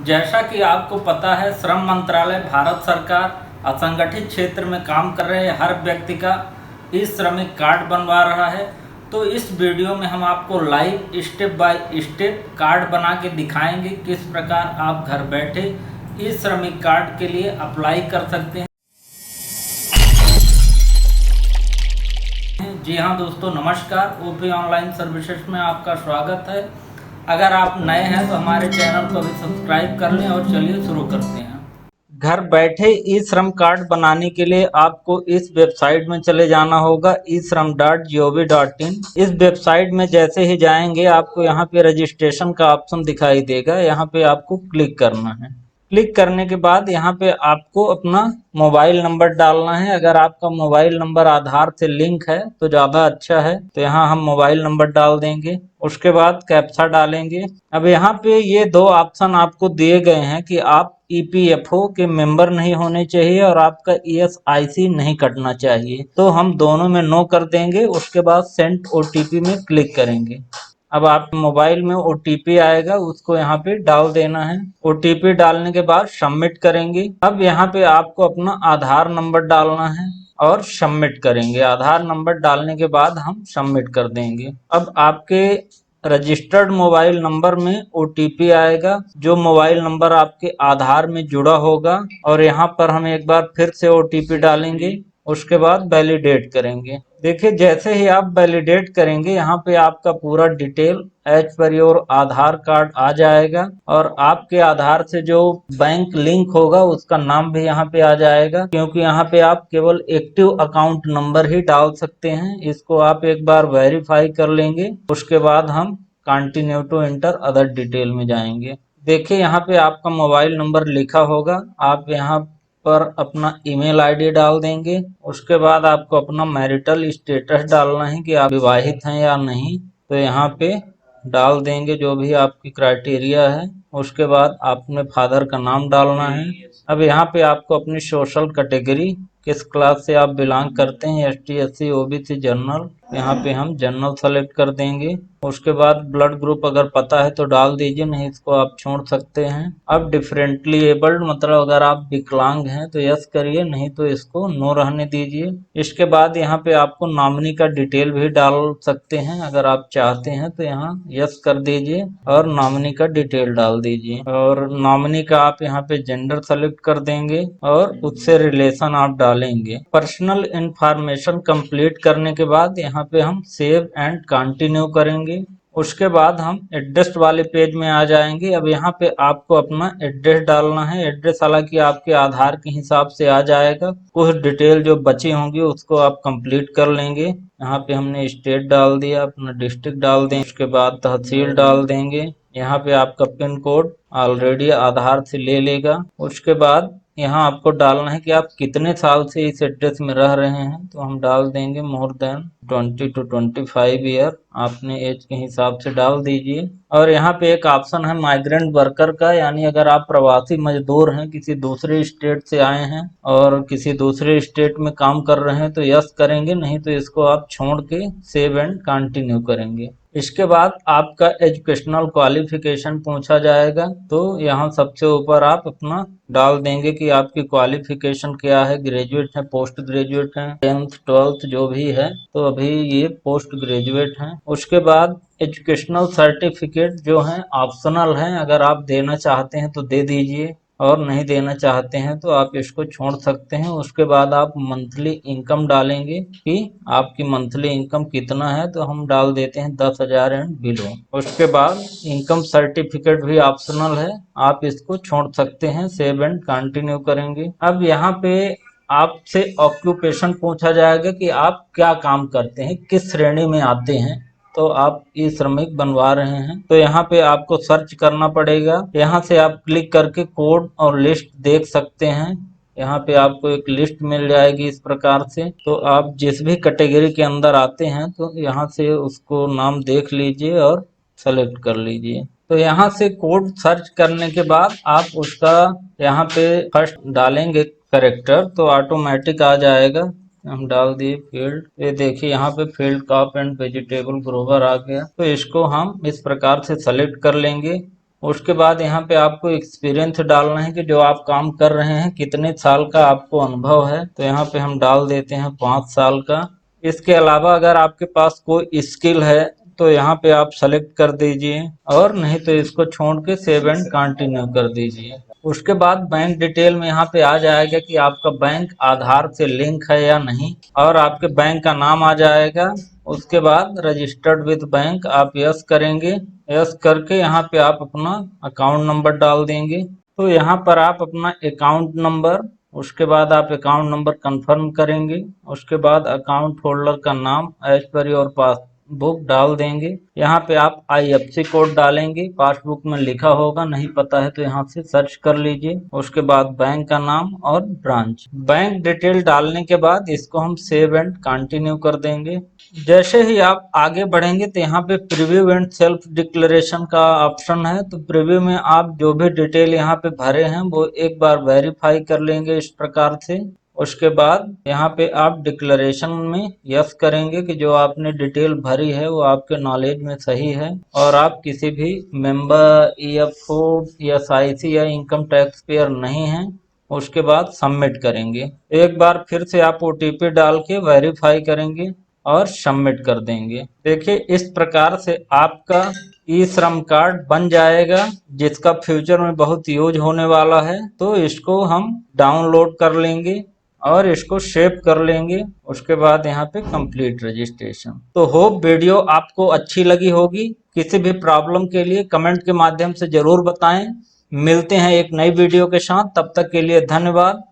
जैसा कि आपको पता है, श्रम मंत्रालय भारत सरकार असंगठित क्षेत्र में काम कर रहे हर व्यक्ति का ई श्रमिक कार्ड बनवा रहा है। तो इस वीडियो में हम आपको live step by step card बना के दिखाएंगे किस प्रकार आप घर बैठे ई श्रमिक कार्ड के लिए अप्लाई कर सकते हैं। जी हाँ दोस्तों, नमस्कार। ओपी ऑनलाइन सर्विसेज में आपका स्वागत है। अगर आप नए हैं तो हमारे चैनल को भी सब्सक्राइब कर लें और चलिए शुरू करते हैं। घर बैठे ई श्रम कार्ड बनाने के लिए आपको इस वेबसाइट में चले जाना होगा, e-shram.gov.in। इस वेबसाइट में जैसे ही जाएंगे आपको यहाँ पे रजिस्ट्रेशन का ऑप्शन दिखाई देगा, यहाँ पे आपको क्लिक करना है। क्लिक करने के बाद यहाँ पे आपको अपना मोबाइल नंबर डालना है। अगर आपका मोबाइल नंबर आधार से लिंक है तो ज़्यादा अच्छा है, तो यहाँ हम मोबाइल नंबर डाल देंगे। उसके बाद कैप्चा डालेंगे। अब यहाँ पे ये दो ऑप्शन आपको दिए गए हैं कि आप EPFO के मेंबर नहीं होने चाहिए और आपका ESIC नहीं कटना चाहिए, तो हम दोनों में नो कर देंगे। उसके बाद सेंड OTP में क्लिक करेंगे। अब आप मोबाइल में OTP आएगा, उसको यहाँ पे डाल देना है। OTP डालने के बाद सबमिट करेंगे। अब यहाँ पे आपको अपना आधार नंबर डालना है और सबमिट करेंगे। आधार नंबर डालने के बाद हम सबमिट कर देंगे। अब आपके रजिस्टर्ड मोबाइल नंबर में OTP आएगा, जो मोबाइल नंबर आपके आधार में जुड़ा होगा, और यहाँ पर हम एक बार फिर से OTP डालेंगे। उसके बाद वैलिडेट करेंगे। देखिए, जैसे ही आप वैलिडेट करेंगे यहाँ पे आपका पूरा detail as per your Aadhaar card आ जाएगा और आपके आधार से जो बैंक लिंक होगा उसका नाम भी यहाँ पे आ जाएगा, क्योंकि यहाँ पे आप केवल एक्टिव अकाउंट नंबर ही डाल सकते हैं। इसको आप एक बार वेरीफाई कर लेंगे। उसके बाद हम continue to enter other detail में जाएंगे। देखिए, यहाँ पे आपका मोबाइल नंबर लिखा होगा, आप यहाँ पर अपना ईमेल आईडी डाल देंगे। उसके बाद आपको अपना मैरिटल स्टेटस डालना है कि आप विवाहित हैं या नहीं, तो यहाँ पे डाल देंगे जो भी आपकी क्राइटेरिया है। उसके बाद आपने फादर का नाम डालना है। अब यहाँ पे आपको अपनी सोशल कैटेगरी, किस क्लास से आप बिलोंग करते हैं, ST SC OBC जनरल, यहाँ पे हम जनरल सेलेक्ट कर देंगे। उसके बाद ब्लड ग्रुप अगर पता है तो डाल दीजिए, नहीं इसको आप छोड़ सकते हैं। अब डिफरेंटली एबल्ड, मतलब अगर आप विकलांग हैं तो यस करिए, नहीं तो इसको नो रहने दीजिए। इसके बाद यहाँ पे आपको नॉमिनी का डिटेल भी डाल सकते हैं, अगर आप चाहते हैं तो यहाँ यस कर दीजिए और नॉमिनी का डिटेल डाल दीजिए। और नॉमिनी का आप यहाँ पे जेंडर सेलेक्ट कर देंगे और उससे रिलेशन आप डालेंगे। पर्सनल इंफॉर्मेशन कंप्लीट करने के बाद यहाँ पे हम सेव एंड कंटिन्यू करेंगे। उसके बाद हम एड्रेस वाले पेज में आ जाएंगे। अब यहाँ पे आपको अपना एड्रेस डालना है। एड्रेस हालांकि आपके आधार के हिसाब से आ जाएगा, कुछ डिटेल जो बची होंगी उसको आप कंप्लीट कर लेंगे। यहाँ पे हमने स्टेट डाल दिया, अपना डिस्ट्रिक्ट डाल दें, उसके बाद तहसील डाल देंगे। यहाँ पे आपका पिन कोड ऑलरेडी आधार से ले लेगा। उसके बाद यहाँ आपको डालना है कि आप कितने साल से इस एड्रेस में रह रहे हैं, तो हम डाल देंगे मोर देन 20 to 25 ईयर, आपने एज के हिसाब से डाल दीजिए। और यहाँ पे एक ऑप्शन है माइग्रेंट वर्कर का, यानी अगर आप प्रवासी मजदूर हैं, किसी दूसरे स्टेट से आए हैं और किसी दूसरे स्टेट में काम कर रहे हैं तो यस करेंगे, नहीं तो इसको आप छोड़ के सेव एंड कंटिन्यू करेंगे। इसके बाद आपका एजुकेशनल क्वालिफिकेशन पूछा जाएगा, तो यहाँ सबसे ऊपर आप अपना डाल देंगे कि आपकी क्वालिफिकेशन क्या है, ग्रेजुएट है, पोस्ट ग्रेजुएट है, 10th 12th जो भी है, तो अभी ये पोस्ट ग्रेजुएट हैं। उसके बाद एजुकेशनल सर्टिफिकेट जो है ऑप्शनल है, अगर आप देना चाहते हैं तो दे दीजिए और नहीं देना चाहते हैं तो आप इसको छोड़ सकते हैं। उसके बाद आप मंथली इनकम डालेंगे कि आपकी मंथली इनकम कितना है, तो हम डाल देते हैं 10,000 एंड बिलो। उसके बाद इनकम सर्टिफिकेट भी ऑप्शनल है, आप इसको छोड़ सकते हैं। सेव एंड कंटिन्यू करेंगे। अब यहाँ पे आपसे ऑक्यूपेशन पूछा जाएगा कि आप क्या काम करते हैं, किस श्रेणी में आते हैं, तो आप ई श्रमिक बनवा रहे हैं, तो यहाँ पे आपको सर्च करना पड़ेगा। यहाँ से आप क्लिक करके कोड और लिस्ट देख सकते हैं। यहाँ पे आपको एक लिस्ट मिल जाएगी इस प्रकार से, तो आप जिस भी कैटेगरी के अंदर आते हैं तो यहाँ से उसको नाम देख लीजिए और सेलेक्ट कर लीजिए। तो यहाँ से कोड सर्च करने के बाद आप उसका यहाँ पे फर्स्ट डालेंगे करेक्टर, तो ऑटोमेटिक आ जाएगा। हम डाल दिए फील्ड, ये देखिए यहाँ पे field crop and vegetable grower आ गया। तो इसको हम इस प्रकार से सेलेक्ट कर लेंगे उसके बाद यहाँ पे आपको एक्सपीरियंस डालना है कि जो आप काम कर रहे हैं कितने साल का आपको अनुभव है। तो यहाँ पे हम डाल देते हैं 5 साल का। इसके अलावा अगर आपके पास कोई स्किल है तो यहाँ पे आप सेलेक्ट कर दीजिए, और नहीं तो इसको छोड़ के सेव एंड कंटिन्यू कर दीजिए। उसके बाद बैंक डिटेल में यहाँ पे आ जाएगा कि आपका बैंक आधार से लिंक है या नहीं, और आपके बैंक का नाम आ जाएगा। उसके बाद रजिस्टर्ड विद बैंक आप यस करेंगे। यस करके यहाँ पे आप अपना अकाउंट नंबर डाल देंगे। तो यहाँ पर आप अपना अकाउंट नंबर, उसके बाद आप अकाउंट नंबर कंफर्म करेंगे। उसके बाद अकाउंट होल्डर का नाम एज पर योर पासबुक डाल देंगे। यहाँ पे आप IFSC कोड डालेंगे, पासबुक में लिखा होगा, नहीं पता है तो यहाँ से सर्च कर लीजिए। उसके बाद बैंक का नाम और ब्रांच। बैंक डिटेल डालने के बाद इसको हम सेव एंड कंटिन्यू कर देंगे। जैसे ही आप आगे बढ़ेंगे तो यहाँ पे प्रीव्यू एंड सेल्फ डिक्लेरेशन का ऑप्शन है। तो प्रीव्यू में आप जो भी डिटेल यहाँ पे भरे हैं वो एक बार वेरीफाई कर लेंगे इस प्रकार से। उसके बाद यहाँ पे आप डिक्लेरेशन में यस करेंगे कि जो आपने डिटेल भरी है वो आपके नॉलेज में सही है, और आप किसी भी मेंबर EFO या SIC या इनकम टैक्स पेयर नहीं हैं। उसके बाद सबमिट करेंगे। एक बार फिर से आप OTP डाल के वेरीफाई करेंगे और सबमिट कर देंगे। देखिए इस प्रकार से आपका ई-श्रम कार्ड बन जाएगा, जिसका फ्यूचर में बहुत यूज होने वाला है। तो इसको हम डाउनलोड कर लेंगे और इसको सेव कर लेंगे। उसके बाद यहाँ पे कंप्लीट रजिस्ट्रेशन। तो होप वीडियो आपको अच्छी लगी होगी। किसी भी प्रॉब्लम के लिए कमेंट के माध्यम से जरूर बताएं। मिलते हैं एक नई वीडियो के साथ, तब तक के लिए धन्यवाद।